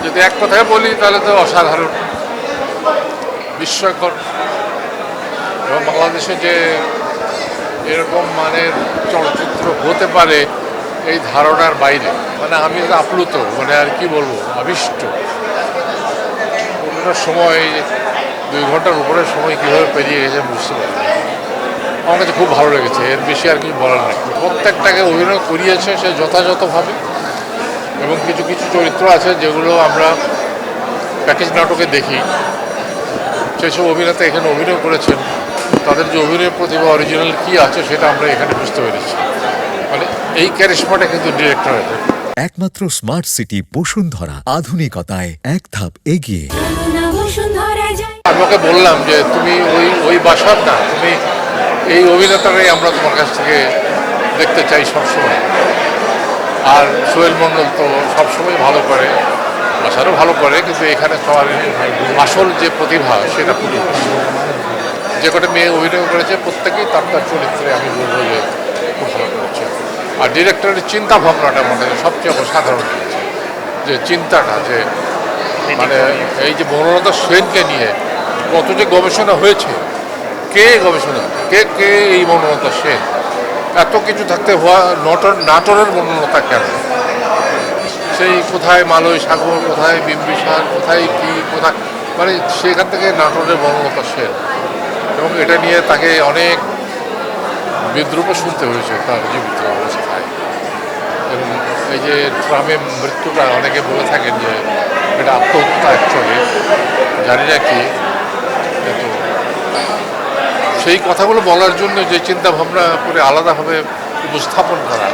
যদি এক কথায় বলি তাহলে তো অসাধারণ, বিস্ময়কর। এবং বাংলাদেশে যে এরকম মানের চলচ্চিত্র হতে পারে এই ধারণার বাইরে, মানে আমি আপ্লুত, মানে আর কি বলবো, আবিষ্ট। পুরোনো সময় 2 ঘন্টার উপরে সময় কীভাবে পেরিয়ে গেছে বুঝতে পারি। আমার কাছে খুব ভালো লেগেছে, এর বেশি আর কিছু বলার নেই। প্রত্যেকটাকে অভিনয় করিয়েছে সে যথাযথভাবে, এবং কিছু কিছু চরিত্র আছে যেগুলো আমরা প্যাকেজ নাটকে দেখি, সেসব অভিনেতা এখানে অভিনয় করেছেন, তাদের যে অভিনয় প্রতিভা অরিজিনাল কী আছে সেটা আমরা এখানে বুঝতে পেরেছি। মানে এই ক্যারিশমাটা কিন্তু ডিরেক্টরের। একমাত্র স্মার্ট সিটি বসুন্ধরা, আধুনিকতায় এক ধাপ এগিয়ে। আমি ওকে বললাম যে তুমি ওই বাসার না, তুমি এই অভিনেতারাই আমরা তোমার কাছ থেকে দেখতে চাই সবসময়। আর সোহেল মণ্ডল তো সবসময় ভালো করে, বাসারও ভালো করে, কিন্তু এখানে সবার আসল যে প্রতিভা সেটা ফুটে উঠেছে। যে কটা মেয়ে অভিনয় করেছে প্রত্যেকেই তার তার চরিত্রে আমি বলবো যে খুব ভালো করেছে। আর ডিরেক্টরের চিন্তা ভাবনাটা মানে সবচেয়ে অসাধারণ হয়েছে, যে চিন্তাটা, যে মানে এই যে বনলতা সেনকে নিয়ে কত যে গবেষণা হয়েছে, কে গবেষণা, কে এই বনলতা সেন, এত কিছু থাকতে হওয়া নাটোরের বনলতা কেন, সেই কোথায় মালয় সাগর, কোথায় বিম্বিসার, কোথায় কি, কোথায়, মানে সেখান থেকে নাটোরের বনলতা সেন। এবং এটা নিয়ে তাকে অনেক বিদ্রুপও শুনতে হয়েছে তার জীবিত অবস্থায়। এবং এই যে ট্রামে মৃত্যুটা অনেকে বলে থাকেন যে এটা আত্মহত্যা, অ্যাকচুয়ালি জানি না কি। তো সেই কথাগুলো বলার জন্য যে চিন্তা ভাবনা করে আলাদাভাবে উপস্থাপন করা,